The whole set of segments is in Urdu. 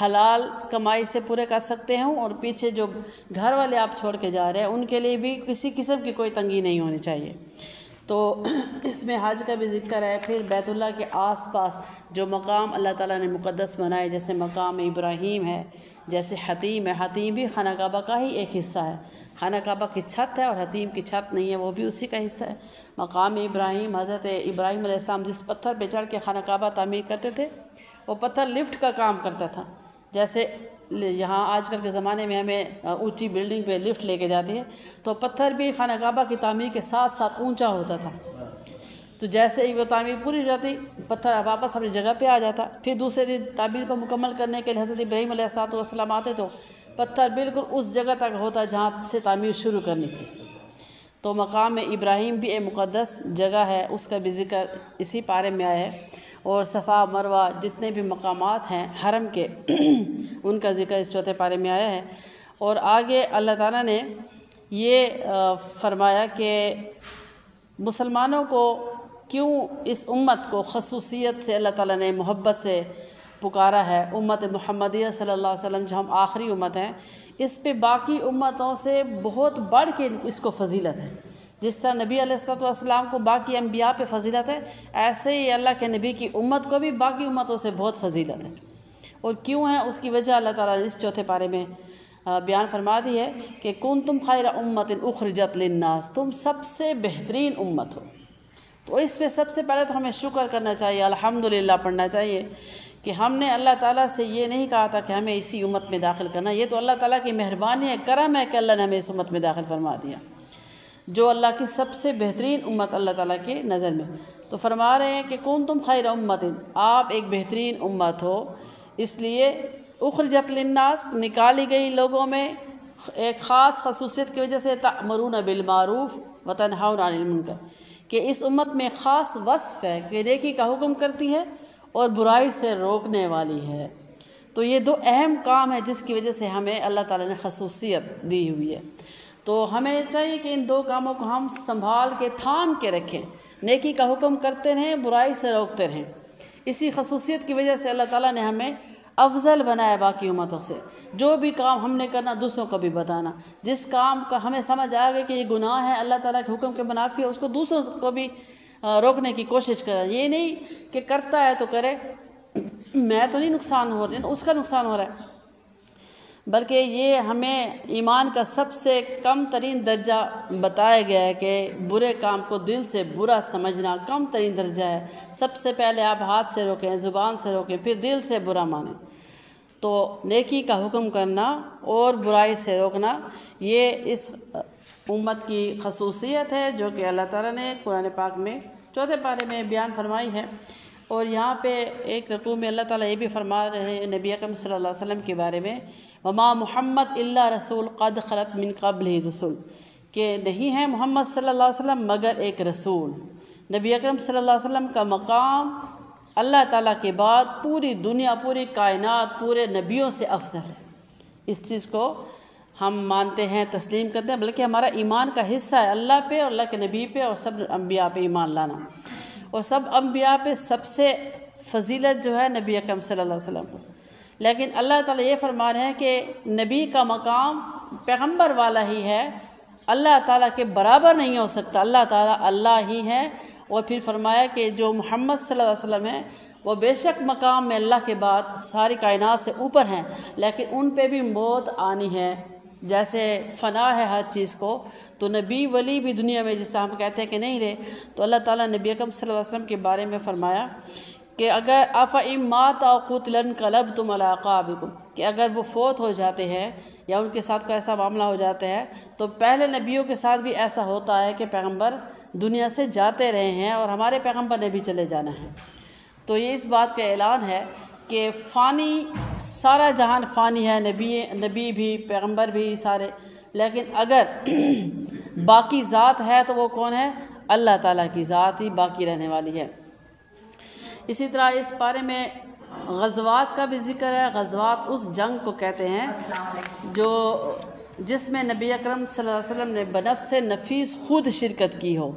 حلال کمائی سے پورے کر سکتے ہوں، اور پیچھے جو گھر والے آپ چھوڑ کے جا رہے ہیں ان کے لیے بھی کسی قسم کی کوئی تنگی نہیں ہونی چاہیے۔ تو اس میں حج کا بھی ذکر ہے۔ پھر بیت اللہ کے آس پاس جو مقام اللہ تعالیٰ نے مقدس بنائے، جیسے مقام ابراہیم ہے، جیسے حتیم ہے، حتیم بھی خانہ کعبہ کا ہی ایک حصہ ہے، خانہ کعبہ کی چھت ہے اور حتیم کی چھت نہیں ہے، وہ بھی اسی کا حصہ ہے۔ مقام ابراہیم، حضرت ابراہیم علیہ السلام جس پتھر پہ چڑھ کے خانہ کعبہ تعمیر کرتے تھے، وہ پتھر لفٹ کا کام کرتا تھا۔ جیسے یہاں آج کل کے زمانے میں ہمیں اونچی بلڈنگ پہ لفٹ لے کے جاتی ہے، تو پتھر بھی خانہ کعبہ کی تعمیر کے ساتھ ساتھ اونچا ہوتا تھا۔ تو جیسے ہی وہ تعمیر پوری ہو جاتی، پتھر واپس اپنی جگہ پہ آ جاتا۔ پھر دوسرے دن تعمیر کو مکمل کرنے کے لیے حضرت ابراہیم علیہ السلام آتے تو پتھر بالکل اس جگہ تک ہوتا جہاں سے تعمیر شروع کرنی تھی۔ تو مقام ابراہیم بھی ایک مقدس جگہ ہے، اس کا بھی ذکر اسی پارے میں آیا ہے۔ اور صفا مروہ جتنے بھی مقامات ہیں حرم کے ان کا ذکر اس چوتھے پارے میں آیا ہے۔ اور آگے اللہ تعالیٰ نے یہ فرمایا کہ مسلمانوں کو کیوں اس امت کو خصوصیت سے اللہ تعالیٰ نے محبت سے پکارا ہے۔ امت محمدیہ صلی اللہ علیہ وسلم جو ہم آخری امت ہیں، اس پہ باقی امتوں سے بہت بڑھ کے اس کو فضیلت ہے۔ جس طرح نبی علیہ السلام کو باقی انبیاء پہ فضیلت ہے، ایسے ہی اللہ کے نبی کی امت کو بھی باقی امتوں سے بہت فضیلت ہے۔ اور کیوں ہے اس کی وجہ اللہ تعالیٰ نے اس چوتھے پارے میں بیان فرما دی ہے کہ کنتم خیر امت اخرجت للناس، تم سب سے بہترین امت ہو۔ تو اس پہ سب سے پہلے تو ہمیں شکر کرنا چاہیے، الحمدللہ پڑھنا چاہیے کہ ہم نے اللہ تعالیٰ سے یہ نہیں کہا تھا کہ ہمیں اسی امت میں داخل کرنا، یہ تو اللہ تعالیٰ کی مہربانی ہے، کرم ہے کہ اللہ نے ہمیں اس امت میں داخل فرما دیا، جو اللہ کی سب سے بہترین امت اللہ تعالیٰ کے نظر میں۔ تو فرما رہے ہیں کہ کنتم خیر امت، آپ ایک بہترین امت ہو، اس لیے اخرجت للناس، نکالی گئی لوگوں میں ایک خاص خصوصیت کی وجہ سے، تأمرون بالمعروف وتنہون عن المنکر، کہ اس امت میں خاص وصف ہے کہ نیکی کا حکم کرتی ہے اور برائی سے روکنے والی ہے۔ تو یہ دو اہم کام ہیں جس کی وجہ سے ہمیں اللہ تعالیٰ نے خصوصیت دی ہوئی ہے۔ تو ہمیں چاہیے کہ ان دو کاموں کو ہم سنبھال کے تھام کے رکھیں، نیکی کا حکم کرتے رہیں، برائی سے روکتے رہیں۔ اسی خصوصیت کی وجہ سے اللہ تعالیٰ نے ہمیں افضل بنایا باقی امتوں سے۔ جو بھی کام ہم نے کرنا دوسروں کو بھی بتانا، جس کام کا ہمیں سمجھ آ گیا کہ یہ گناہ ہے، اللہ تعالیٰ کے حکم کے منافی ہے، اس کو دوسروں کو بھی روکنے کی کوشش کریں۔ یہ نہیں کہ کرتا ہے تو کرے، میں تو نہیں نقصان ہو رہا، اس کا نقصان ہو رہا ہے، بلکہ یہ ہمیں ایمان کا سب سے کم ترین درجہ بتایا گیا ہے کہ برے کام کو دل سے برا سمجھنا کم ترین درجہ ہے۔ سب سے پہلے آپ ہاتھ سے روکیں، زبان سے روکیں، پھر دل سے برا مانیں۔ تو نیکی کا حکم کرنا اور برائی سے روکنا یہ اس امت کی خصوصیت ہے جو کہ اللہ تعالیٰ نے قرآن پاک میں چوتھے پارے میں بیان فرمائی ہے۔ اور یہاں پہ ایک رکوع میں اللہ تعالیٰ یہ بھی فرما رہے ہیں نبی اکرم صلی اللہ علیہ وسلم کے بارے میں، وما محمد الا رسول قد خلت من قبلہ رسول، کہ نہیں ہے محمد صلی اللہ علیہ وسلم مگر ایک رسول۔ نبی اکرم صلی اللہ علیہ وسلم کا مقام اللہ تعالیٰ کے بعد پوری دنیا، پوری کائنات، پورے نبیوں سے افضل ہے۔ اس چیز کو ہم مانتے ہیں، تسلیم کرتے ہیں، بلکہ ہمارا ایمان کا حصہ ہے اللہ پہ اور اللہ کے نبی پہ اور سب انبیاء پہ ایمان لانا۔ اور سب انبیاء پہ سب سے فضیلت جو ہے نبی اکرم صلی اللہ علیہ وسلم کو۔ لیکن اللہ تعالیٰ یہ فرما رہے ہیں کہ نبی کا مقام پیغمبر والا ہی ہے، اللہ تعالیٰ کے برابر نہیں ہو سکتا، اللہ تعالیٰ اللہ ہی ہے۔ اور پھر فرمایا کہ جو محمد صلی اللہ علیہ وسلم ہیں وہ بے شک مقام میں اللہ کے بعد ساری کائنات سے اوپر ہیں، لیکن ان پہ بھی موت آنی ہے۔ جیسے فنا ہے ہر چیز کو، تو نبی ولی بھی دنیا میں جس طرح ہم کہتے ہیں کہ نہیں رہے، تو اللہ تعالیٰ نبی اکرم صلی اللہ علیہ وسلم کے بارے میں فرمایا کہ اگر افئن مات او قتل انقلبتم علی اعقابکم، کہ اگر وہ فوت ہو جاتے ہیں یا ان کے ساتھ کوئی ایسا معاملہ ہو جاتا ہے، تو پہلے نبیوں کے ساتھ بھی ایسا ہوتا ہے کہ پیغمبر دنیا سے جاتے رہے ہیں اور ہمارے پیغمبر نے بھی چلے جانا ہے۔ تو یہ اس بات کا اعلان ہے کہ فانی، سارا جہان فانی ہے، نبی بھی، پیغمبر بھی سارے، لیکن اگر باقی ذات ہے تو وہ کون ہے؟ اللہ تعالیٰ کی ذات ہی باقی رہنے والی ہے۔ اسی طرح اس بارے میں غزوات کا بھی ذکر ہے۔ غزوات اس جنگ کو کہتے ہیں جس میں نبی اکرم صلی اللہ علیہ وسلم نے بنفس نفیس خود شرکت کی ہو،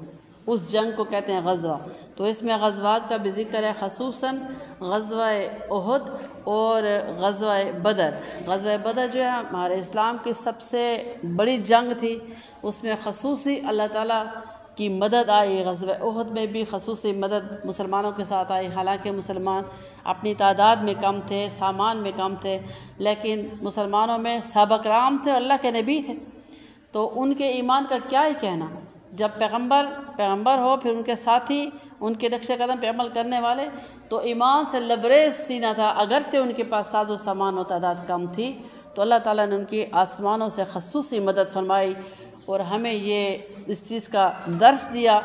اس جنگ کو کہتے ہیں غزوہ۔ تو اس میں غزوات کا بھی ذکر ہے، خصوصاً غزوہ احد اور غزوہ بدر۔ غزوہ بدر جو ہے ہمارے اسلام کی سب سے بڑی جنگ تھی، اس میں خصوصی اللہ تعالیٰ کی مدد آئی۔ غزوہ احد میں بھی خصوصی مدد مسلمانوں کے ساتھ آئی، حالانکہ مسلمان اپنی تعداد میں کم تھے، سامان میں کم تھے، لیکن مسلمانوں میں صحابہ کرام تھے اور اللہ کے نبی تھے، تو ان کے ایمان کا کیا ہی کہنا۔ جب پیغمبر ہو، پھر ان کے ساتھی ان کے نقش قدم پہ عمل کرنے والے، تو ایمان سے لبریز سینہ تھا، اگرچہ ان کے پاس ساز و سامان و تعداد کم تھی، تو اللہ تعالیٰ نے ان کی آسمانوں سے خصوصی مدد فرمائی۔ اور ہمیں یہ اس چیز کا درس دیا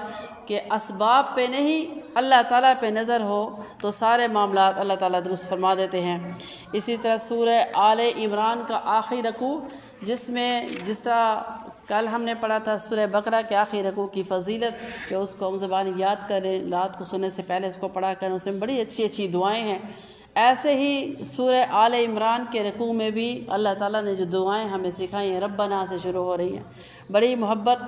کہ اسباب پہ نہیں، اللہ تعالیٰ پہ نظر ہو تو سارے معاملات اللہ تعالیٰ درست فرما دیتے ہیں۔ اسی طرح سورہ آل عمران کا آخری رکوع، جس طرح کل ہم نے پڑھا تھا سورہ بقرہ کے آخری رکوع کی فضیلت، کہ اس کو ہم زبانی یاد کریں، رات کو سونے سے پہلے اس کو پڑھا کریں، اس میں بڑی اچھی اچھی دعائیں ہیں۔ ایسے ہی سورہ آل عمران کے رکوع میں بھی اللہ تعالیٰ نے جو دعائیں ہمیں سکھائی ہیں، ربنا سے شروع ہو رہی ہیں، بڑی محبت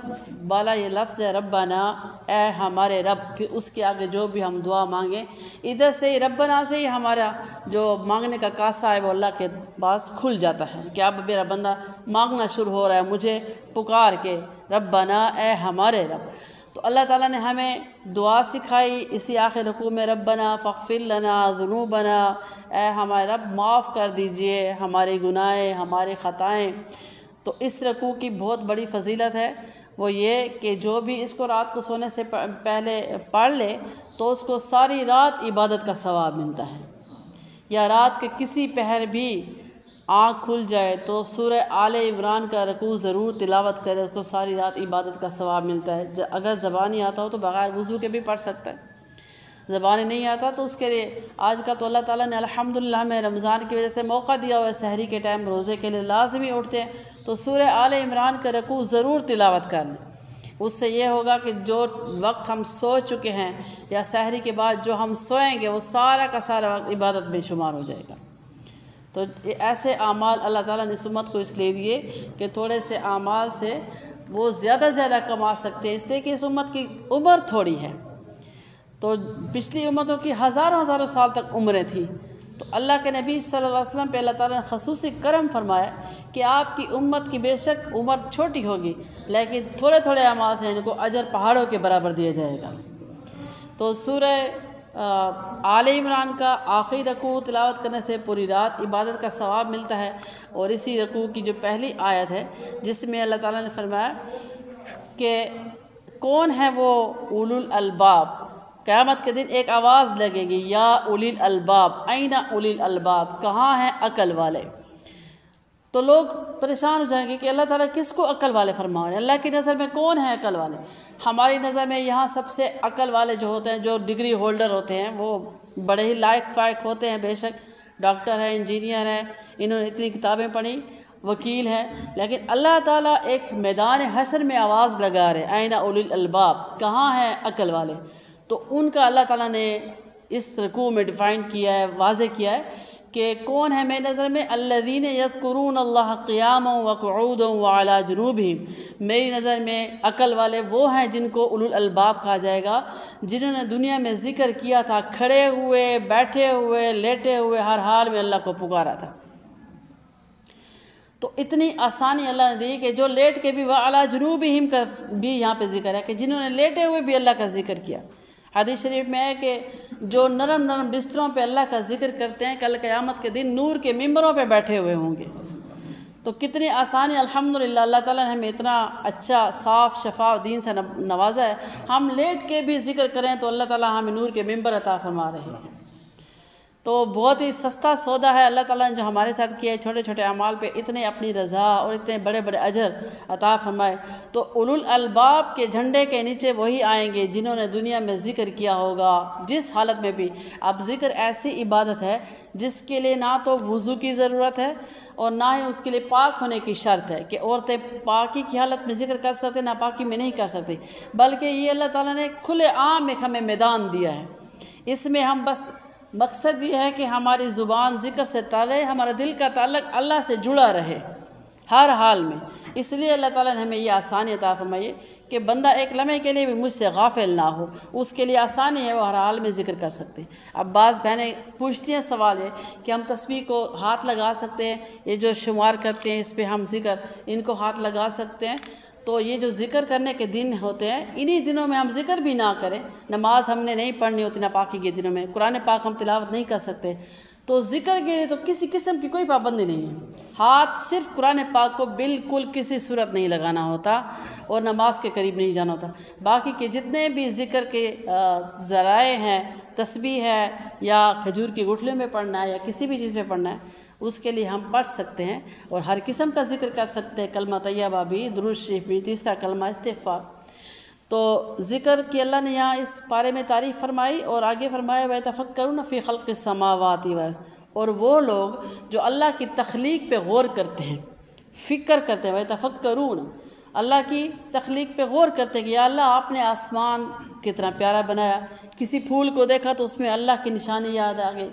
والا یہ لفظ ہے ربنا، اے ہمارے رب۔ پھر اس کے آگے جو بھی ہم دعا مانگیں، ادھر سے ہی ربنا سے ہی ہمارا جو مانگنے کا کاسہ ہے وہ اللہ کے پاس کھل جاتا ہے کہ اب میرا بندہ مانگنا شروع ہو رہا ہے مجھے پکار کے، ربنا اے ہمارے رب۔ تو اللہ تعالیٰ نے ہمیں دعا سکھائی اسی آخر رکوع میں، ربنا فاغفر لنا ذنوبنا، اے ہمارے رب معاف کر دیجئے ہمارے گناہیں، ہمارے خطائیں۔ تو اس رکوع کی بہت بڑی فضیلت ہے، وہ یہ کہ جو بھی اس کو رات کو سونے سے پہلے پڑھ لے تو اس کو ساری رات عبادت کا ثواب ملتا ہے، یا رات کے کسی پہر بھی آنکھ کھل جائے تو سورہ آل عمران کا رکوع ضرور تلاوت کرے، اس کو ساری رات عبادت کا ثواب ملتا ہے۔ اگر زبانی آتا ہو تو بغیر وضو کے بھی پڑھ سکتا ہے، زبانی نہیں آتا تو اس کے لیے آج کا تو اللہ تعالیٰ نے الحمدللہ ہمیں رمضان کی وجہ سے موقع دیا ہوا ہے، سحری کے ٹائم روزے کے لیے لازمی اٹھتے ہیں تو سورہ آل عمران کا رکوع ضرور تلاوت کر لیں۔ اس سے یہ ہوگا کہ جو وقت ہم سو چکے ہیں یا سحری کے بعد جو ہم سوئیں گے وہ سارا کا سارا وقت عبادت میں شمار ہو جائے گا۔ تو ایسے اعمال اللہ تعالیٰ نے اس امت کو اس لیے دیے کہ تھوڑے سے اعمال سے وہ زیادہ کما سکتے ہیں، اس لیے کہ اس امت کی عمر تھوڑی ہے۔ تو پچھلی امتوں کی ہزاروں سال تک عمریں تھیں، تو اللہ کے نبی صلی اللہ علیہ وسلم پہ اللہ تعالیٰ نے خصوصی کرم فرمایا کہ آپ کی امت کی بے شک عمر چھوٹی ہوگی لیکن تھوڑے اعمال سے ان کو اجر پہاڑوں کے برابر دیا جائے گا۔ تو سورہ آل عمران کا آخری رکوع تلاوت کرنے سے پوری رات عبادت کا ثواب ملتا ہے، اور اسی رکوع کی جو پہلی آیت ہے جس میں اللہ تعالیٰ نے فرمایا کہ کون ہے وہ اولو الالباب، قیامت کے دن ایک آواز لگے گی، یا اولی الالباب این اولی الالباب، کہاں ہیں عقل والے؟ تو لوگ پریشان ہو جائیں گے کہ اللہ تعالیٰ کس کو عقل والے فرما رہے ہیں، اللہ کی نظر میں کون ہے عقل والے؟ ہماری نظر میں یہاں سب سے عقل والے جو ہوتے ہیں، جو ڈگری ہولڈر ہوتے ہیں، وہ بڑے ہی لائق فائق ہوتے ہیں، بے شک ڈاکٹر ہے، انجینئر ہے، انہوں نے اتنی کتابیں پڑھی، وکیل ہے، لیکن اللہ تعالیٰ ایک میدان حشر میں آواز لگا رہے این اولی الالباب، کہاں ہیں عقل والے؟ تو ان کا اللہ تعالیٰ نے اس رکوع میں ڈیفائن کیا ہے، واضح کیا ہے کہ کون ہے میری نظر میں، الذین یذکرون اللہ قیاما وقعودا وعلی جنوبہم، میری نظر میں عقل والے وہ ہیں جن کو اولو الالباب کہا جائے گا، جنہوں نے دنیا میں ذکر کیا تھا کھڑے ہوئے، بیٹھے ہوئے، لیٹے ہوئے، ہر حال میں اللہ کو پکارا تھا۔ تو اتنی آسانی اللہ نے دی کہ جو لیٹ کے بھی وعلی جنوبہم کا بھی یہاں پہ ذکر ہے کہ جنہوں نے لیٹے ہوئے بھی اللہ کا ذکر کیا۔ حدیث شریف میں ہے کہ جو نرم بستروں پہ اللہ کا ذکر کرتے ہیں کل قیامت کے دن نور کے ممبروں پہ بیٹھے ہوئے ہوں گے۔ تو کتنی آسانی الحمدللہ اللہ تعالیٰ نے ہمیں اتنا اچھا صاف شفاف دین سے نوازا ہے، ہم لیٹ کے بھی ذکر کریں تو اللہ تعالیٰ ہمیں نور کے ممبر عطا فرما رہے ہیں۔ تو بہت ہی سستا سودا ہے اللہ تعالیٰ نے جو ہمارے ساتھ کیا ہے، چھوٹے چھوٹے اعمال پہ اتنے اپنی رضا اور اتنے بڑے بڑے اجر عطا فرمائے۔ تو اولو الالباب کے جھنڈے کے نیچے وہی آئیں گے جنہوں نے دنیا میں ذکر کیا ہوگا جس حالت میں بھی۔ اب ذکر ایسی عبادت ہے جس کے لیے نہ تو وضو کی ضرورت ہے اور نہ ہی اس کے لیے پاک ہونے کی شرط ہے کہ عورتیں پاکی کی حالت میں ذکر کر سکتے، ناپاکی میں نہیں کر سکتی، بلکہ یہ اللہ تعالیٰ نے کھلے عام ایک ہمیں میدان دیا ہے۔ اس میں ہم بس مقصد یہ ہے کہ ہماری زبان ذکر سے تر رہے، ہمارا دل کا تعلق اللہ سے جڑا رہے، ہر حال میں۔ اس لیے اللہ تعالیٰ نے ہمیں یہ آسانی عطا فرمائی ہے کہ بندہ ایک لمحے کے لیے بھی مجھ سے غافل نہ ہو، اس کے لیے آسانی ہے، وہ ہر حال میں ذکر کر سکتے ہیں۔ اب بعض بہنیں پوچھتی ہیں سوال ہے کہ ہم تسبیح کو ہاتھ لگا سکتے ہیں، یہ جو شمار کرتے ہیں اس پہ ہم ذکر ان کو ہاتھ لگا سکتے ہیں؟ تو یہ جو ذکر کرنے کے دن ہوتے ہیں انہی دنوں میں ہم ذکر بھی نہ کریں، نماز ہم نے نہیں پڑھنی ہوتی ناپاکی کے دنوں میں، قرآن پاک ہم تلاوت نہیں کر سکتے، تو ذکر کے لیے تو کسی قسم کی کوئی پابندی نہیں ہے۔ ہاتھ صرف قرآن پاک کو بالکل کسی صورت نہیں لگانا ہوتا اور نماز کے قریب نہیں جانا ہوتا۔ باقی کے جتنے بھی ذکر کے ذرائع ہیں، تسبیح ہے یا کھجور کی گٹھلیوں میں پڑھنا ہے یا کسی بھی چیز میں پڑھنا ہے، اس کے لیے ہم پڑھ سکتے ہیں اور ہر قسم کا ذکر کر سکتے ہیں، کلمہ طیبہ بھی، درود شریف بھی، تیسرا کلمہ استغفار۔ تو ذکر کی اللہ نے یہاں اس بارے میں تعریف فرمائی اور آگے فرمایا وَيَتَفَكَّرُونَ فِي خَلْقِ السَّمَاوَاتِ وَالْأَرْضِ، اور وہ لوگ جو اللہ کی تخلیق پہ غور کرتے ہیں، فکر کرتے ہیں، وَيَتَفَكَّرُونَ، اللہ کی تخلیق پہ غور کرتے ہیں کہ یا اللہ آپ نے آسمان کتنا پیارا بنایا، کسی پھول کو دیکھا تو اس میں اللہ کی نشانی یاد آ گئی،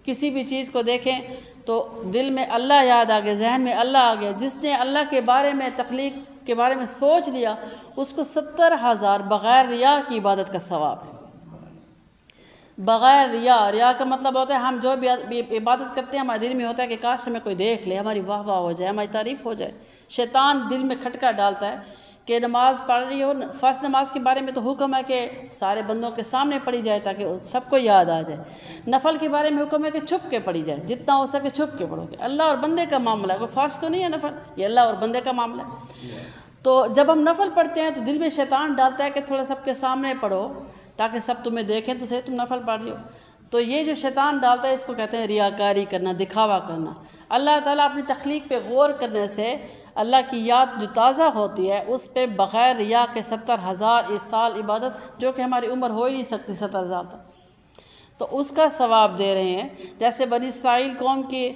کسی بھی چیز کو دیکھیں تو دل میں اللہ یاد آ گیا، ذہن میں اللہ آ گیا۔ جس نے اللہ کے بارے میں، تخلیق کے بارے میں سوچ لیا، اس کو 70,000 بغیر ریا کی عبادت کا ثواب ہے۔ بغیر ریا کا مطلب ہوتا ہے ہم جو بھی عبادت کرتے ہیں ہمارے دل میں ہوتا ہے کہ کاش ہمیں کوئی دیکھ لے، ہماری واہ واہ ہو جائے، ہماری تعریف ہو جائے۔ شیطان دل میں کھٹکا ڈالتا ہے کہ نماز پڑھ رہی ہو، فرض نماز کے بارے میں تو حکم ہے کہ سارے بندوں کے سامنے پڑھی جائے تاکہ سب کو یاد آ جائے۔ نفل کے بارے میں حکم ہے کہ چھپ کے پڑھی جائے، جتنا ہو سکے چھپ کے پڑھو گے۔ اللہ اور بندے کا معاملہ ہے، کوئی فرض تو نہیں ہے نفل، یہ اللہ اور بندے کا معاملہ ہے۔ تو جب ہم نفل پڑھتے ہیں تو دل میں شیطان ڈالتا ہے کہ تھوڑا سب کے سامنے پڑھو تاکہ سب تمہیں دیکھیں تو صحیح تم نفل پڑھ رہی ہو۔ تو یہ جو شیطان ڈالتا ہے اس کو کہتے ہیں ریاکاری کرنا، دکھاوا کرنا۔ اللہ تعالیٰ اپنی تخلیق پہ غور کرنے سے اللہ کی یاد جو تازہ ہوتی ہے اس پہ بغیر ریا کے 70,000 اس سال عبادت، جو کہ ہماری عمر ہو ہی نہیں سکتی 70,000 تک، تو اس کا ثواب دے رہے ہیں۔ جیسے بنی اسرائیل قوم کی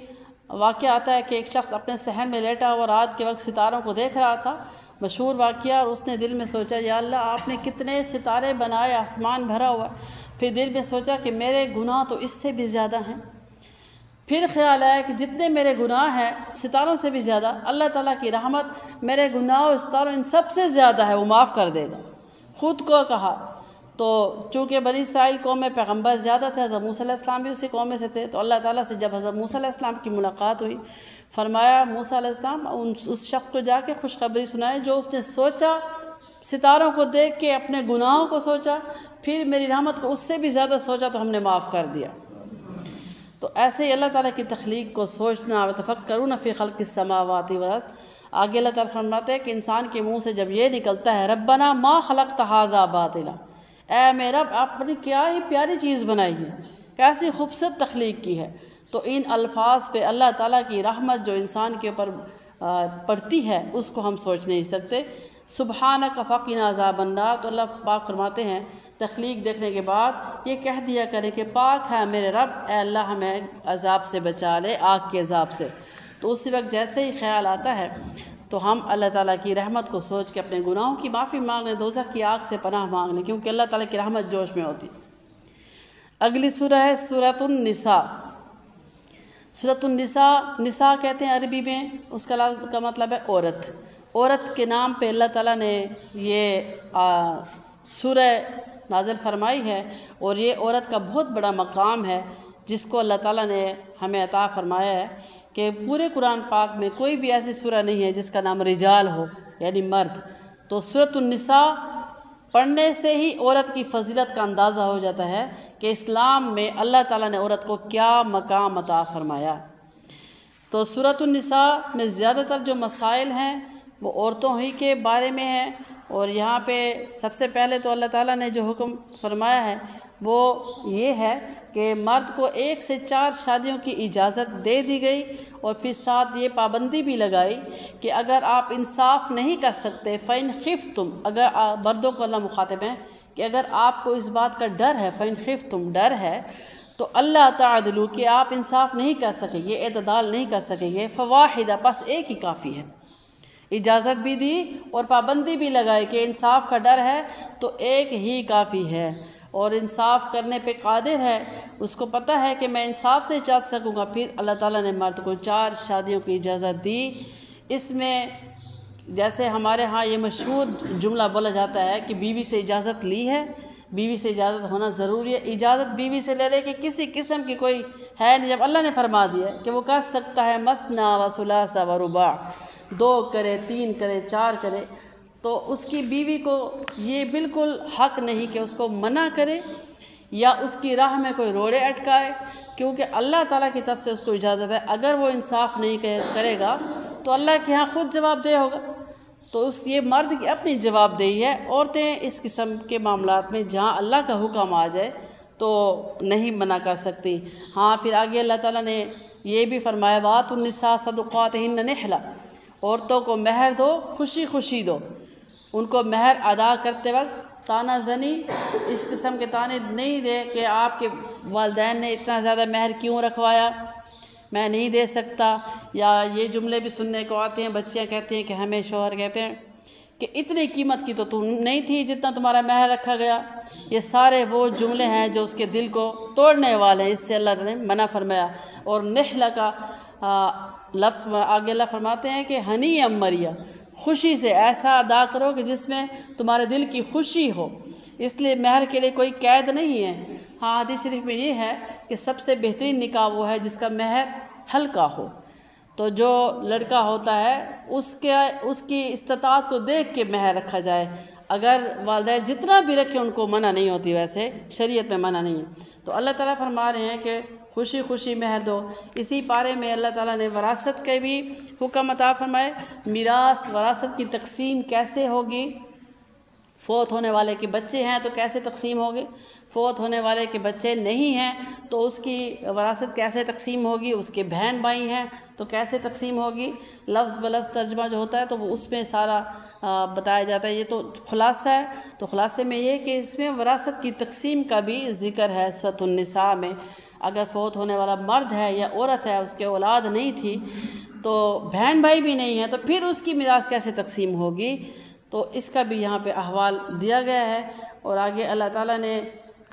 واقعہ آتا ہے کہ ایک شخص اپنے صحن میں لیٹا ہوا رات کے وقت ستاروں کو دیکھ رہا تھا، مشہور واقعہ، اور اس نے دل میں سوچا یا اللہ آپ نے کتنے ستارے بنائے، آسمان بھرا ہوا۔ پھر دل میں سوچا کہ میرے گناہ تو اس سے بھی زیادہ ہیں۔ پھر خیال آیا کہ جتنے میرے گناہ ہیں ستاروں سے بھی زیادہ، اللہ تعالیٰ کی رحمت میرے گناہ اور ستاروں ان سب سے زیادہ ہے، وہ معاف کر دے گا۔ خود کو کہا تو چونکہ بنی اسرائیل قوم میں پیغمبر زیادہ تھے، حضرت موسیٰ علیہ السلام بھی اسی قوم میں سے تھے، تو اللہ تعالیٰ سے جب حضرت موسیٰ علیہ السلام کی ملاقات ہوئی، فرمایا موسیٰ علیہ السلام اس شخص کو جا کے خوشخبری سنائے جو اس نے سوچا، ستاروں کو دیکھ کے اپنے گناہوں کو سوچا، پھر میری رحمت کو اس سے بھی زیادہ سوچا تو ہم نے معاف کر دیا۔ تو ایسے ہی اللہ تعالیٰ کی تخلیق کو سوچنا، وَتَفَكَّرُونَ فِي خَلْقِ السَّمَاوَاتِ وَالْأَرْضِ۔ آگے اللہ تعالیٰ فرماتے ہیں کہ انسان کے منہ سے جب یہ نکلتا ہے ربنا ما خلقت ھذا باطلا، اے میرے رب آپ نے کیا ہی پیاری چیز بنائی ہے، کیسی خوبصورت تخلیق کی ہے، تو ان الفاظ پہ اللہ تعالیٰ کی رحمت جو انسان کے اوپر پڑتی ہے اس کو ہم سوچ نہیں سکتے۔ سبحانک فقنا عذاب النار، تو اللہ پاک فرماتے ہیں تخلیق دیکھنے کے بعد یہ کہہ دیا کرے کہ پاک ہے میرے رب، اے اللہ ہمیں عذاب سے بچا لے، آگ کے عذاب سے۔ تو اسی وقت جیسے ہی خیال آتا ہے تو ہم اللہ تعالیٰ کی رحمت کو سوچ کے اپنے گناہوں کی معافی مانگ لیں، دوزخ کی آگ سے پناہ مانگ لیں، کیونکہ اللہ تعالیٰ کی رحمت جوش میں ہوتی۔ اگلی سورہ ہے سورۃ النساء۔ سورۃ النساء، نساء کہتے ہیں عربی میں، اس کا لفظ کا مطلب ہے عورت۔ عورت کے نام پہ اللہ تعالیٰ نے یہ سورہ نازل فرمائی ہے، اور یہ عورت کا بہت بڑا مقام ہے جس کو اللہ تعالیٰ نے ہمیں عطا فرمایا ہے کہ پورے قرآن پاک میں کوئی بھی ایسی سورہ نہیں ہے جس کا نام رجال ہو، یعنی مرد۔ تو سورۃ النساء پڑھنے سے ہی عورت کی فضیلت کا اندازہ ہو جاتا ہے کہ اسلام میں اللہ تعالیٰ نے عورت کو کیا مقام عطا فرمایا۔ تو سورۃ النساء میں زیادہ تر جو مسائل ہیں وہ عورتوں ہی کے بارے میں ہیں، اور یہاں پہ سب سے پہلے تو اللہ تعالیٰ نے جو حکم فرمایا ہے وہ یہ ہے کہ مرد کو 1 سے 4 شادیوں کی اجازت دے دی گئی، اور پھر ساتھ یہ پابندی بھی لگائی کہ اگر آپ انصاف نہیں کر سکتے فَإِنْ خِفْتُمْ، اگر مردوں کو اللہ مخاطب ہیں کہ اگر آپ کو اس بات کا ڈر ہے، فَإِنْ خِفْتُمْ ڈر ہے، تو اللہ تعدلوا کہ آپ انصاف نہیں کر سکیں گے، اعتدال نہیں کر سکیں گے، فواحدہ بس ایک ہی کافی ہے۔ اجازت بھی دی اور پابندی بھی لگائی کہ انصاف کا ڈر ہے تو ایک ہی کافی ہے، اور انصاف کرنے پہ قادر ہے، اس کو پتہ ہے کہ میں انصاف سے چل سکوں گا۔ پھر اللہ تعالیٰ نے مرد کو 4 شادیوں کی اجازت دی۔ اس میں جیسے ہمارے ہاں یہ مشہور جملہ بولا جاتا ہے کہ بیوی سے اجازت لی ہے، بیوی سے اجازت ہونا ضروری ہے، اجازت بیوی سے لے لے کہ کسی قسم کی کوئی ہے نہیں، جب اللہ نے فرما دیا کہ وہ کر سکتا ہے مثنا و ثلاث و رباع، 2 کرے، 3 کرے، 4 کرے، تو اس کی بیوی کو یہ بالکل حق نہیں کہ اس کو منع کرے یا اس کی راہ میں کوئی روڑے اٹکائے، کیونکہ اللہ تعالیٰ کی طرف سے اس کو اجازت ہے۔ اگر وہ انصاف نہیں کرے گا تو اللہ کے ہاں خود جواب دہ ہوگا، تو یہ مرد کی اپنی جواب دہی ہے۔ عورتیں اس قسم کے معاملات میں جہاں اللہ کا حکم آ جائے تو نہیں منع کر سکتی۔ ہاں پھر آگے اللہ تعالیٰ نے یہ بھی فرمایا وَآتُوا النِّسَاءَ صَدُقَاتِهِنَّ نِحْلَةً، عورتوں کو مہر دو، خوشی خوشی دو، ان کو مہر ادا کرتے وقت تانا زنی اس قسم کے تانے نہیں دے کہ آپ کے والدین نے اتنا زیادہ مہر کیوں رکھوایا، میں نہیں دے سکتا، یا یہ جملے بھی سننے کو آتے ہیں، بچیاں کہتی ہیں کہ ہمیں شوہر کہتے ہیں کہ اتنی قیمت کی تو تم نہیں تھی جتنا تمہارا مہر رکھا گیا۔ یہ سارے وہ جملے ہیں جو اس کے دل کو توڑنے والے ہیں، اس سے اللہ نے منع فرمایا۔ اور نحلہ کا لفظ آگے اللہ فرماتے ہیں کہ ہنی مریا، خوشی سے ایسا ادا کرو کہ جس میں تمہارے دل کی خوشی ہو، اس لیے مہر کے لیے کوئی قید نہیں ہے۔ ہاں حدیث شریف میں یہ ہے کہ سب سے بہترین نکاح وہ ہے جس کا مہر ہلکا ہو، تو جو لڑکا ہوتا ہے اس کی استطاعت کو دیکھ کے مہر رکھا جائے، اگر والدین جتنا بھی رکھیں ان کو منع نہیں ہوتی، ویسے شریعت میں منع نہیں ہے۔ تو اللہ تعالیٰ فرما رہے ہیں کہ خوشی خوشی مہر دو۔ اسی پارے میں اللہ تعالیٰ نے وراثت کے بھی حکم عطا فرمائے، میراث وراثت کی تقسیم کیسے ہوگی، فوت ہونے والے کے بچے ہیں تو کیسے تقسیم ہوگی، فوت ہونے والے کے بچے نہیں ہیں تو اس کی وراثت کیسے تقسیم ہوگی، اس کے بہن بھائی ہیں تو کیسے تقسیم ہوگی، لفظ بلفظ ترجمہ جو ہوتا ہے تو وہ اس میں سارا بتایا جاتا ہے۔ یہ تو خلاصہ ہے، تو خلاصے میں یہ کہ اس میں وراثت کی تقسیم کا بھی ذکر ہے سورۃ النساء میں۔ اگر فوت ہونے والا مرد ہے یا عورت ہے، اس کے اولاد نہیں تھی تو بہن بھائی بھی نہیں ہیں، تو پھر اس کی میراث کیسے تقسیم ہوگی، تو اس کا بھی یہاں پہ احوال دیا گیا ہے۔ اور آگے اللہ تعالیٰ نے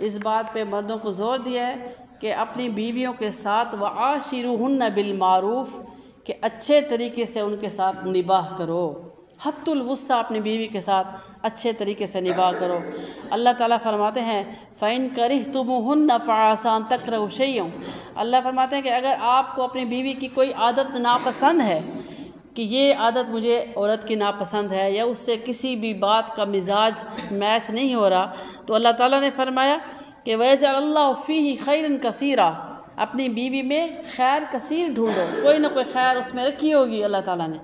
اس بات پہ مردوں کو زور دیا ہے کہ اپنی بیویوں کے ساتھ وعاشروہن بالمعروف، کہ اچھے طریقے سے ان کے ساتھ نباہ کرو، حت الوسع اپنی بیوی کے ساتھ اچھے طریقے سے نباہ کرو۔ اللہ تعالیٰ فرماتے ہیں فَإِن كَرِهْتُمُوهُنَّ فَعَسَىٰ أَن تَكْرَهُوا شَيْئًا، اللہ فرماتے ہیں کہ اگر آپ کو اپنی بیوی کی کوئی عادت ناپسند ہے کہ یہ عادت مجھے عورت کی ناپسند ہے یا اس سے کسی بھی بات کا مزاج میچ نہیں ہو رہا، تو اللہ تعالیٰ نے فرمایا کہ وَيَجْعَلُ اللَّهُ فِيهِ خَيْرًا كَثِيرًا، اپنی بیوی میں خیر کثیر ڈھونڈو، کوئی نہ کوئی خیر اس میں رکھی ہوگی، اللہ تعالیٰ نے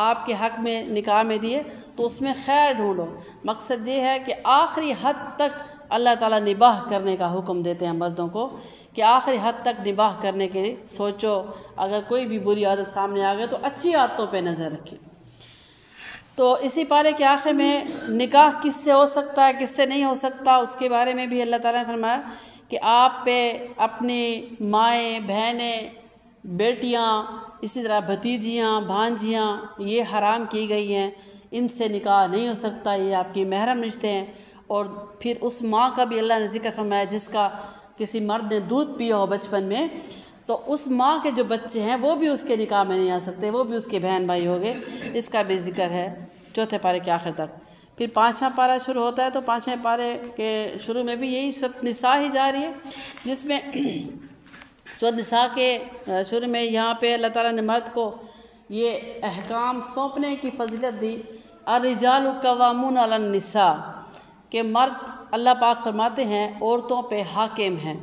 آپ کے حق میں نکاح میں دیے تو اس میں خیر ڈھونڈو۔ مقصد یہ ہے کہ آخری حد تک اللہ تعالیٰ نباہ کرنے کا حکم دیتے ہیں مردوں کو کہ آخری حد تک نباہ کرنے کے لیے سوچو، اگر کوئی بھی بری عادت سامنے آ گئے تو اچھی عادتوں پہ نظر رکھیں۔ تو اسی پارے کے آخر میں نکاح کس سے ہو سکتا ہے کس سے نہیں ہو سکتا، اس کے بارے میں بھی اللہ تعالیٰ نے فرمایا کہ آپ پہ اپنی مائیں، بہنیں، بیٹیاں، اسی طرح بھتیجیاں، بھانجیاں یہ حرام کی گئی ہیں، ان سے نکاح نہیں ہو سکتا، یہ آپ کی محرم رشتے ہیں۔ اور پھر اس ماں کا بھی اللہ نے ذکر فرمایا جس کا کسی مرد نے دودھ پیا ہو بچپن میں، تو اس ماں کے جو بچے ہیں وہ بھی اس کے نکاح میں نہیں آ سکتے، وہ بھی اس کے بہن بھائی ہو گئے، اس کا بھی ذکر ہے چوتھے پارے کے آخر تک۔ پھر 5واں پارہ شروع ہوتا ہے تو 5ویں پارے کے شروع میں بھی یہی سورۃ نساء ہی جاری ہے، جس میں سورۃ نساء کے شروع میں یہاں پہ اللہ تعالیٰ نے مرد کو یہ احکام سونپنے کی فضیلت دی، الرجال قوامون علی النساء، کہ مرد اللہ پاک فرماتے ہیں عورتوں پہ حاکم ہیں،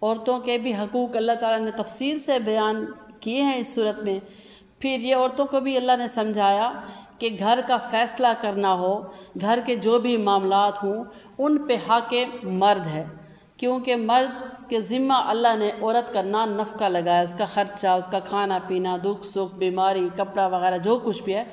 عورتوں کے بھی حقوق اللہ تعالیٰ نے تفصیل سے بیان کیے ہیں اس صورت میں۔ پھر یہ عورتوں کو بھی اللہ نے سمجھایا کہ گھر کا فیصلہ کرنا ہو، گھر کے جو بھی معاملات ہوں ان پہ حاکم مرد ہے، کیونکہ مرد کے ذمہ اللہ نے عورت کا نان نفقہ لگایا، اس کا خرچہ، اس کا کھانا پینا، دکھ سکھ، بیماری، کپڑا وغیرہ جو کچھ بھی ہے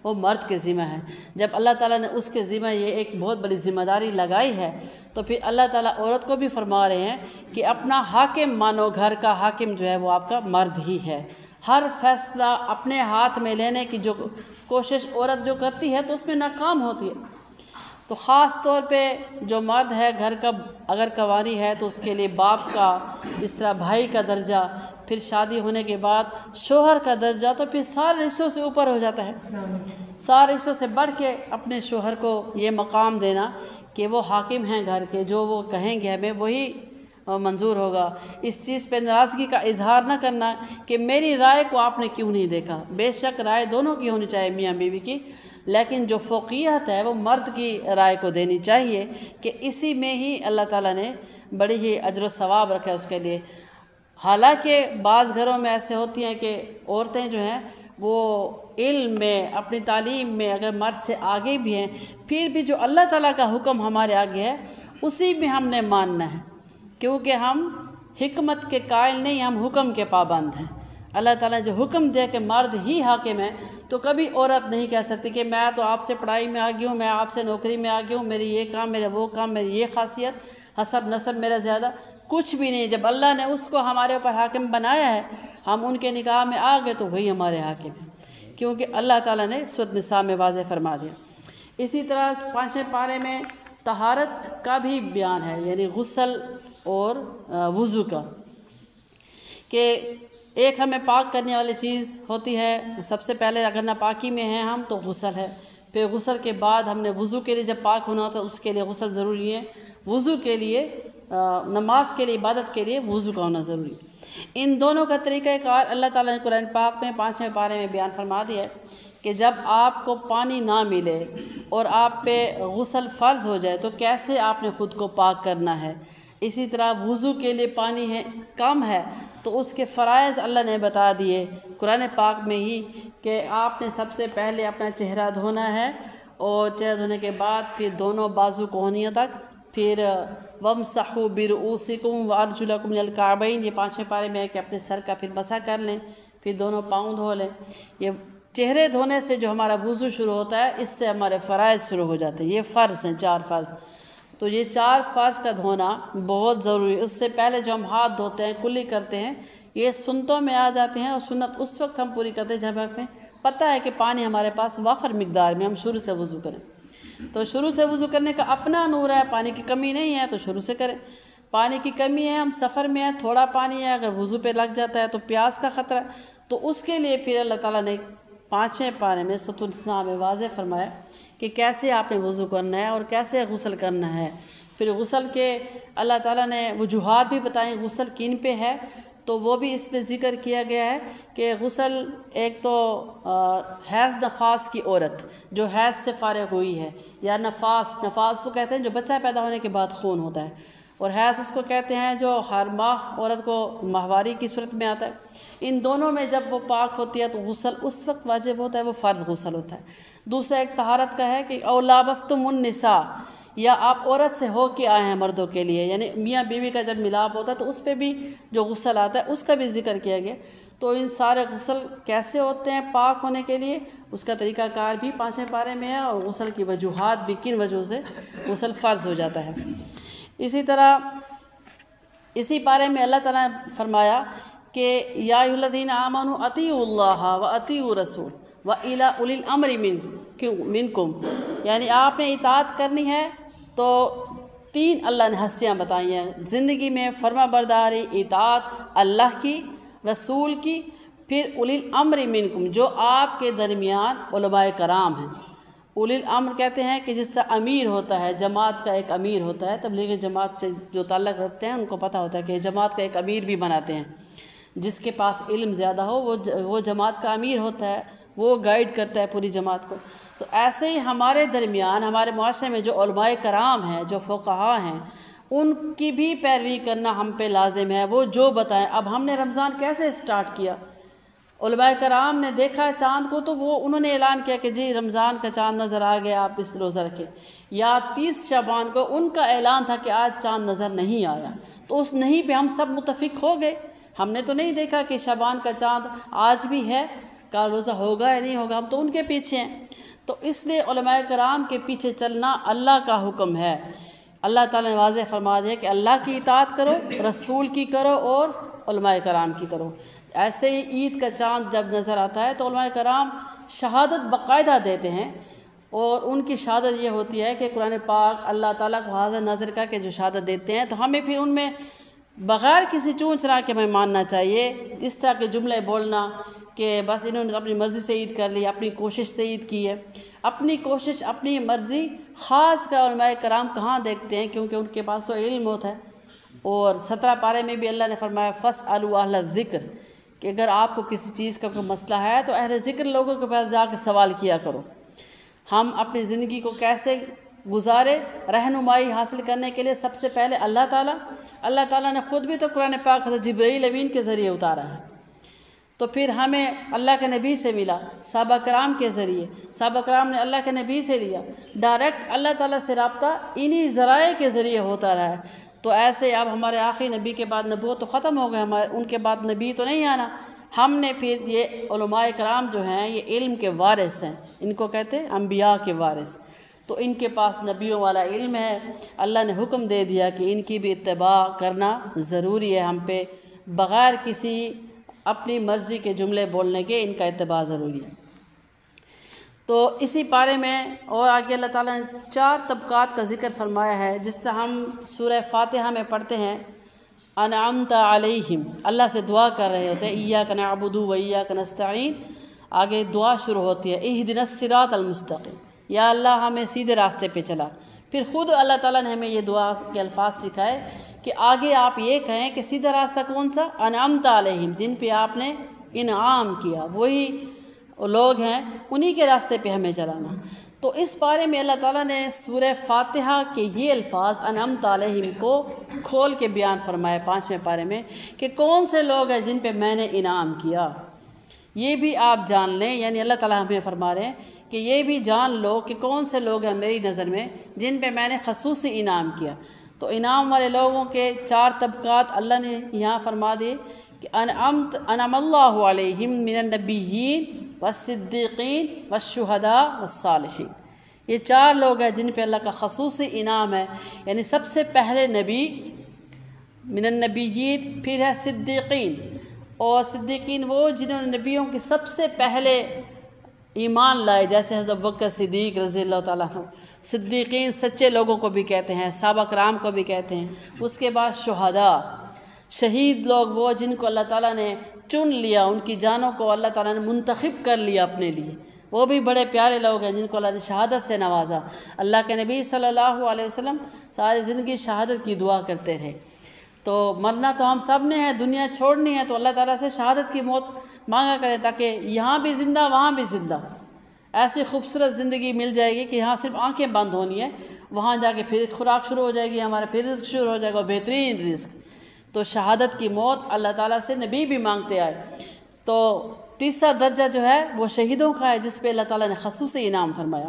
وہ مرد کے ذمہ ہے۔ جب اللہ تعالیٰ نے اس کے ذمہ یہ ایک بہت بڑی ذمہ داری لگائی ہے تو پھر اللہ تعالیٰ عورت کو بھی فرما رہے ہیں کہ اپنا حاکم مانو، گھر کا حاکم جو ہے وہ آپ کا مرد ہی ہے۔ ہر فیصلہ اپنے ہاتھ میں لینے کی جو کوشش عورت جو کرتی ہے تو اس میں ناکام ہوتی ہے، تو خاص طور پہ جو مرد ہے گھر کا اگر کنواری ہے تو اس کے لیے باپ کا، اس طرح بھائی کا درجہ، پھر شادی ہونے کے بعد شوہر کا درجہ تو پھر سارے رشتوں سے اوپر ہو جاتا ہے، سارے رشتوں سے بڑھ کے اپنے شوہر کو یہ مقام دینا کہ وہ حاکم ہیں گھر کے، جو وہ کہیں گے ہمیں وہی منظور ہوگا۔ اس چیز پہ ناراضگی کا اظہار نہ کرنا کہ میری رائے کو آپ نے کیوں نہیں دیکھا۔ بے شک رائے دونوں کی ہونی چاہیے، میاں بیوی کی، لیکن جو فوقیت ہے وہ مرد کی رائے کو دینی چاہیے کہ اسی میں ہی اللہ تعالیٰ نے بڑی ہی اجر و ثواب رکھا ہے اس کے لیے۔ حالانکہ بعض گھروں میں ایسے ہوتی ہیں کہ عورتیں جو ہیں وہ علم میں، اپنی تعلیم میں اگر مرد سے آگے بھی ہیں، پھر بھی جو اللہ تعالیٰ کا حکم ہمارے آگے ہے اسی میں ہم نے ماننا ہے، کیونکہ ہم حکمت کے قائل نہیں، ہم حکم کے پابند ہیں۔ اللہ تعالیٰ نے جو حکم دیا کہ مرد ہی حاکم ہے، تو کبھی عورت نہیں کہہ سکتی کہ میں تو آپ سے پڑھائی میں آگئی ہوں، میں آپ سے نوکری میں آگئی ہوں، میری یہ کام، میرا وہ کام، میری یہ خاصیت، حسب نسب میرا زیادہ، کچھ بھی نہیں۔ جب اللہ نے اس کو ہمارے اوپر حاکم بنایا ہے، ہم ان کے نگاہ میں آ گئے تو وہی ہمارے حاکم ہیں، کیونکہ اللہ تعالیٰ نے سورۃ النساء میں واضح فرما دیا۔ اسی طرح 5ویں پارے میں طہارت کا بھی بیان ہے، یعنی غسل اور وضو کا، کہ ایک ہمیں پاک کرنے والی چیز ہوتی ہے۔ سب سے پہلے اگر ناپاکی میں ہیں ہم تو غسل ہے، پھر غسل کے بعد ہم نے وضو کے لیے جب پاک ہونا ہوتا ہے اس کے لیے غسل ضروری ہے، وضو کے لیے، نماز کے لیے، عبادت کے لیے وضو کا ہونا ضروری ہے۔ ان دونوں کا طریقہ کار اللہ تعالیٰ نے قرآن پاک میں 5ویں پارے میں بیان فرما دیا ہے کہ جب آپ کو پانی نہ ملے اور آپ پہ غسل فرض ہو جائے تو کیسے آپ نے خود کو پاک کرنا ہے۔ اسی طرح وضو کے لیے پانی ہے کم ہے تو اس کے فرائض اللہ نے بتا دیے قرآن پاک میں ہی، کہ آپ نے سب سے پہلے اپنا چہرہ دھونا ہے، اور چہرہ دھونے کے بعد پھر دونوں بازو کوہنیوں تک، پھر وَامْسَحُوا بِرُؤُوسِكُمْ وَأَرْجُلَكُمْ إِلَى الْكَعْبَيْنِ، یہ 5ویں پارے میں ہے کہ اپنے سر کا پھر مسح کر لیں، پھر دونوں پاؤں دھو لیں۔ یہ چہرے دھونے سے جو ہمارا وضو شروع ہوتا ہے، اس سے ہمارے فرائض شروع ہو جاتے ہیں۔ یہ فرض ہیں، 4 فرض، تو یہ 4 فرض کا دھونا بہت ضروری ہے۔ اس سے پہلے جو ہم ہاتھ دھوتے ہیں، کلی کرتے ہیں، یہ سنتوں میں آ جاتے ہیں، اور سنت اس وقت ہم پوری کرتے ہیں جب ہمیں پتہ ہے کہ پانی ہمارے پاس وافر مقدار میں، ہم شروع سے وضو کریں۔ تو شروع سے وضو کرنے کا اپنا نور ہے، پانی کی کمی نہیں ہے تو شروع سے کریں۔ پانی کی کمی ہے، ہم سفر میں ہیں، تھوڑا پانی ہے، اگر وضو پہ لگ جاتا ہے تو پیاس کا خطرہ ہے، تو اس کے لیے پھر اللہ تعالیٰ نے 5ویں پارے میں سورۃ النساء میں واضح فرمایا کہ کیسے آپ نے وضو کرنا ہے اور کیسے غسل کرنا ہے۔ پھر غسل کے اللہ تعالیٰ نے وجوہات بھی بتائیں، غسل کن پہ ہے، تو وہ بھی اس پہ ذکر کیا گیا ہے کہ غسل ایک تو حیض نفاس کی عورت جو حیض سے فارغ ہوئی ہے، یا نفاس کو کہتے ہیں جو بچہ پیدا ہونے کے بعد خون ہوتا ہے، اور حیض اس کو کہتے ہیں جو ہر ماہ عورت کو ماہواری کی صورت میں آتا ہے۔ ان دونوں میں جب وہ پاک ہوتی ہے تو غسل اس وقت واجب ہوتا ہے، وہ فرض غسل ہوتا ہے۔ دوسرا ایک طہارت کا ہے کہ او لامستم النساء، یا آپ عورت سے ہو کے آئے ہیں مردوں کے لیے، یعنی میاں بیوی کا جب ملاپ ہوتا ہے تو اس پہ بھی جو غسل آتا ہے اس کا بھی ذکر کیا گیا۔ تو ان سارے غسل کیسے ہوتے ہیں پاک ہونے کے لیے، اس کا طریقہ کار بھی 5ویں پارے میں ہے، اور غسل کی وجوہات بھی کن وجہ سے غسل فرض ہو جاتا ہے۔ اسی طرح اسی پارے میں اللہ تعالیٰ نے فرمایا کہ یا ایھا الذین آمنوا اطیعوا اللہ واطیعوا الرسول والی اولی الامر منکم، یعنی آپ نے اطاعت کرنی ہے تو 3 اللہ نے ہستیاں بتائی ہیں زندگی میں، فرما برداری، اطاعت اللہ کی، رسول کی، پھر اولی الامر منکم جو آپ کے درمیان علماء کرام ہیں۔ اولی الامر کہتے ہیں کہ جس طرح امیر ہوتا ہے، جماعت کا ایک امیر ہوتا ہے، تبلیغ جماعت سے جو تعلق رکھتے ہیں ان کو پتہ ہوتا ہے کہ جماعت کا ایک امیر بھی بناتے ہیں، جس کے پاس علم زیادہ ہو وہ جماعت کا امیر ہوتا ہے، وہ گائیڈ کرتا ہے پوری جماعت کو۔ تو ایسے ہی ہمارے درمیان، ہمارے معاشرے میں جو علماء کرام ہیں، جو فقہا ہیں، ان کی بھی پیروی کرنا ہم پہ لازم ہے، وہ جو بتائیں۔ اب ہم نے رمضان کیسے سٹارٹ کیا؟ علماء کرام نے دیکھا چاند کو تو انہوں نے اعلان کیا کہ جی رمضان کا چاند نظر آ گیا، آپ اس روزہ رکھیں، یا 30 شعبان کو ان کا اعلان تھا کہ آج چاند نظر نہیں آیا، تو اس نہیں پہ ہم سب متفق ہو گئے۔ ہم نے تو نہیں دیکھا کہ شعبان کا چاند آج بھی ہے، کا روزہ ہوگا یا نہیں ہوگا، ہم تو ان کے پیچھے ہیں۔ تو اس لیے علماء کرام کے پیچھے چلنا اللہ کا حکم ہے۔ اللہ تعالیٰ نے واضح فرما دیا کہ اللہ کی اطاعت کرو، رسول کی کرو، اور علماء کرام کی کرو۔ ایسے ہی عید کا چاند جب نظر آتا ہے تو علماء کرام شہادت باقاعدہ دیتے ہیں، اور ان کی شہادت یہ ہوتی ہے کہ قرآن پاک اللہ تعالیٰ کو حاضر ناظر کر کے جو شہادت دیتے ہیں، تو ہمیں پھر ان میں بغیر کسی چون چرا کے میں ماننا چاہیے. اس طرح کے جملے بولنا کہ بس انہوں نے اپنی مرضی سے عید کر لی، اپنی کوشش سے عید کی ہے. اپنی کوشش، اپنی مرضی خاص کر علماء کرام کہاں دیکھتے ہیں، کیونکہ ان کے پاس تو علم ہوتا ہے. اور 17 پارے میں بھی اللہ نے فرمایا فَاسْأَلُوا أَهْلَ الذِّكْرِ کہ اگر آپ کو کسی چیز کا کوئی مسئلہ ہے تو اہل ذکر لوگوں کے پاس جا کے سوال کیا کرو. ہم اپنی زندگی کو کیسے گزارے، رہنمائی حاصل کرنے کے لیے سب سے پہلے اللہ تعالیٰ نے خود بھی تو قرآن پاک حضرت جبرائیل امین کے ذریعے اتارا ہے. تو پھر ہمیں اللہ کے نبی سے ملا، صحابہ کرام کے ذریعے، صحابہ کرام نے اللہ کے نبی سے لیا، ڈائریکٹ اللہ تعالیٰ سے رابطہ انہی ذرائع کے ذریعے ہوتا رہا ہے. تو ایسے اب ہمارے آخری نبی کے بعد نبوت تو ختم ہو گئے، ان کے بعد نبی تو نہیں آنا. ہم نے پھر یہ علماء کرام جو ہیں یہ علم کے وارث ہیں، ان کو کہتے ہیں انبیاء کے وارث. تو ان کے پاس نبیوں والا علم ہے. اللہ نے حکم دے دیا کہ ان کی بھی اتباع کرنا ضروری ہے ہم پہ، بغیر کسی اپنی مرضی کے جملے بولنے کے ان کا اتباع ضروری ہے. تو اسی پارے میں اور آگے اللہ تعالیٰ نے 4 طبقات کا ذکر فرمایا ہے. جس طرح ہم سورہ فاتحہ میں پڑھتے ہیں انعمت علیہم، اللہ سے دعا کر رہے ہوتے ہیں ایاک نعبد و ایاک نستعین، آگے دعا شروع ہوتی ہے اہدنا الصراط المستقیم، یا اللہ ہمیں سیدھے راستے پہ چلا. پھر خود اللہ تعالیٰ نے ہمیں یہ دعا کے الفاظ سکھائے کہ آگے آپ یہ کہیں کہ سیدھا راستہ کون سا، انعمت علیہم، جن پہ آپ نے انعام کیا وہی لوگ ہیں، انہی کے راستے پہ ہمیں چلانا. تو اس بارے میں اللہ تعالیٰ نے سورہ فاتحہ کے یہ الفاظ انعمت علیہم کو کھول کے بیان فرمایا 5ویں پارے میں کہ کون سے لوگ ہیں جن پہ میں نے انعام کیا. یہ بھی آپ جان لیں، یعنی اللہ تعالیٰ ہمیں فرما رہے ہیں کہ یہ بھی جان لو کہ کون سے لوگ ہیں میری نظر میں جن پہ میں نے خصوصی انعام کیا. تو انعام والے لوگوں کے 4 طبقات اللہ نے یہاں فرما دیے کہ انعم اللہ علیہم من النبیین والصدیقین والشہداء والصالحین. یہ 4 لوگ ہیں جن پہ اللہ کا خصوصی انعام ہے. یعنی سب سے پہلے نبی من النبیین، پھر ہے صدیقین، اور صدیقین وہ جنہوں نے نبیوں کی سب سے پہلے ایمان لائے، جیسے حضرت ابوبکر صدیق رضی اللہ تعالیٰ عنہ. صدیقین سچے لوگوں کو بھی کہتے ہیں، صحابہ کرام کو بھی کہتے ہیں. اس کے بعد شہداء، شہید لوگ وہ جن کو اللہ تعالیٰ نے چن لیا، ان کی جانوں کو اللہ تعالیٰ نے منتخب کر لیا اپنے لیے، وہ بھی بڑے پیارے لوگ ہیں جن کو اللہ نے شہادت سے نوازا. اللہ کے نبی صلی اللہ علیہ وسلم ساری زندگی شہادت کی دعا کرتے رہے. تو مرنا تو ہم سب نے ہے، دنیا چھوڑنی ہے، تو اللہ تعالیٰ سے شہادت کی موت مانگا کریں تاکہ یہاں بھی زندہ وہاں بھی زندہ. ایسی خوبصورت زندگی مل جائے گی کہ یہاں صرف آنکھیں بند ہونی ہے، وہاں جا کے پھر خوراک شروع ہو جائے گی، ہمارا پھر رزق شروع ہو جائے گا، بہترین رزق. تو شہادت کی موت اللہ تعالیٰ سے نبی بھی مانگتے آئے. تو تیسرا درجہ جو ہے وہ شہیدوں کا ہے جس پہ اللہ تعالیٰ نے خصوصی انعام فرمایا.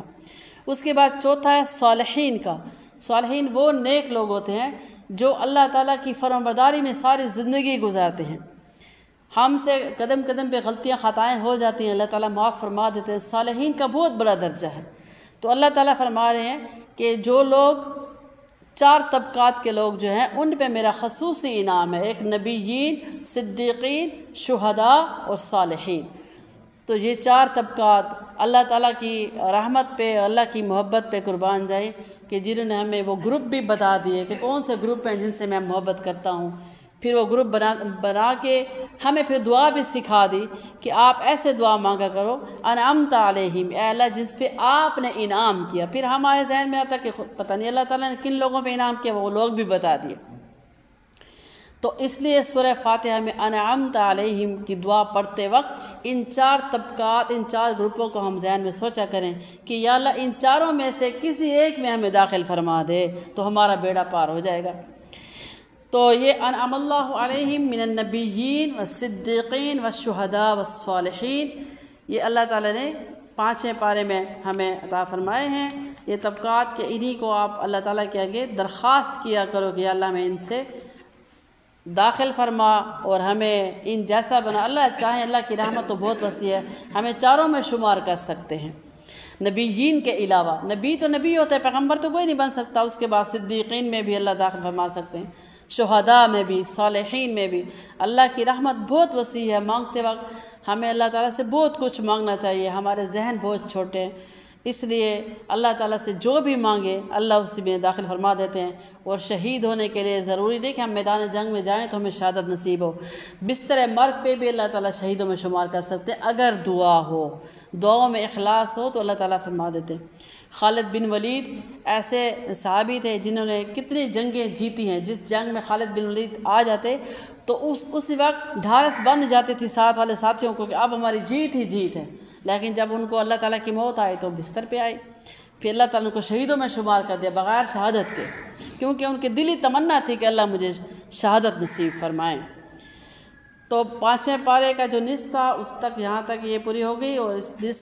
اس کے بعد چوتھا ہے صالحین کا. صالحین وہ نیک لوگ ہوتے ہیں جو اللہ تعالیٰ کی فرمانبرداری میں ساری زندگی گزارتے ہیں. ہم سے قدم قدم پہ غلطیاں خطائیں ہو جاتی ہیں، اللہ تعالیٰ معاف فرما دیتے ہیں. صالحین کا بہت بڑا درجہ ہے. تو اللہ تعالیٰ فرما رہے ہیں کہ جو لوگ 4 طبقات کے لوگ جو ہیں ان پہ میرا خصوصی انعام ہے، ایک نبیین، صدیقین، شہداء اور صالحین. تو یہ 4 طبقات اللہ تعالیٰ کی رحمت پہ، اللہ کی محبت پہ قربان جائیں کہ جنہوں نے ہمیں وہ گروپ بھی بتا دیے کہ کون سے گروپ ہیں جن سے میں محبت کرتا ہوں. پھر وہ گروپ بنا کے ہمیں پھر دعا بھی سکھا دی کہ آپ ایسے دعا مانگا کرو انعمت علیہم، اے اللہ جس پہ آپ نے انعام کیا. پھر ہمارے ذہن میں آتا کہ پتہ نہیں اللہ تعالیٰ نے کن لوگوں پہ انعام کیا، وہ لوگ بھی بتا دیے. تو اس لیے سورہ فاتحہ میں انعمت علیہم کی دعا پڑھتے وقت ان 4 طبقات، ان 4 گروپوں کو ہم ذہن میں سوچا کریں کہ یا اللہ ان 4 میں سے کسی ایک میں ہمیں داخل فرما دے تو ہمارا بیڑا پار ہو جائے گا. تو یہ انعم اللہ علیہم من النبیین والصدیقین والشہداء والصالحین، یہ اللہ تعالیٰ نے 5ویں پارے میں ہمیں عطا فرمائے ہیں. یہ طبقات کے انہی کو آپ اللہ تعالیٰ کے آگے درخواست کیا کرو کہ یا اللہ میں ان سے داخل فرما اور ہمیں ان جیسا بنا. اللہ چاہیں، اللہ کی رحمت تو بہت وسیع ہے، ہمیں 4 میں شمار کر سکتے ہیں نبیین کے علاوہ. نبی تو نبی ہوتا ہے، پیغمبر تو کوئی نہیں بن سکتا. اس کے بعد صدیقین میں بھی اللہ داخل فرما سکتے ہیں، شہداء میں بھی، صالحین میں بھی. اللہ کی رحمت بہت وسیع ہے. مانگتے وقت ہمیں اللہ تعالیٰ سے بہت کچھ مانگنا چاہیے. ہمارے ذہن بہت چھوٹے ہیں. اس لیے اللہ تعالیٰ سے جو بھی مانگے اللہ اسی میں داخل فرما دیتے ہیں۔ اور شہید ہونے کے لیے ضروری نہیں کہ ہم میدان جنگ میں جائیں تو ہمیں شہادت نصیب ہو، بستر مرگ پہ بھی اللہ تعالیٰ شہیدوں میں شمار کر سکتے ہیں اگر دعا ہو، دعاؤں میں اخلاص ہو تو اللہ تعالیٰ فرما دیتے ہیں۔ خالد بن ولید ایسے صحابی تھے جنہوں نے کتنی جنگیں جیتی ہیں، جس جنگ میں خالد بن ولید آ جاتے تو اسی وقت ڈھارس بند جاتی تھی ساتھ والے ساتھیوں کو کہ اب ہماری جیت ہی جیت ہے، لیکن جب ان کو اللہ تعالیٰ کی موت آئی تو بستر پہ آئی، پھر اللہ تعالیٰ کو شہیدوں میں شمار کر دیا بغیر شہادت کے، کیونکہ ان کی دلی تمنا تھی کہ اللہ مجھے شہادت نصیب فرمائیں۔ تو 5ویں پارے کا جو نصف تھا اس تک یہاں تک یہ پوری ہو گئی، اور اس نصف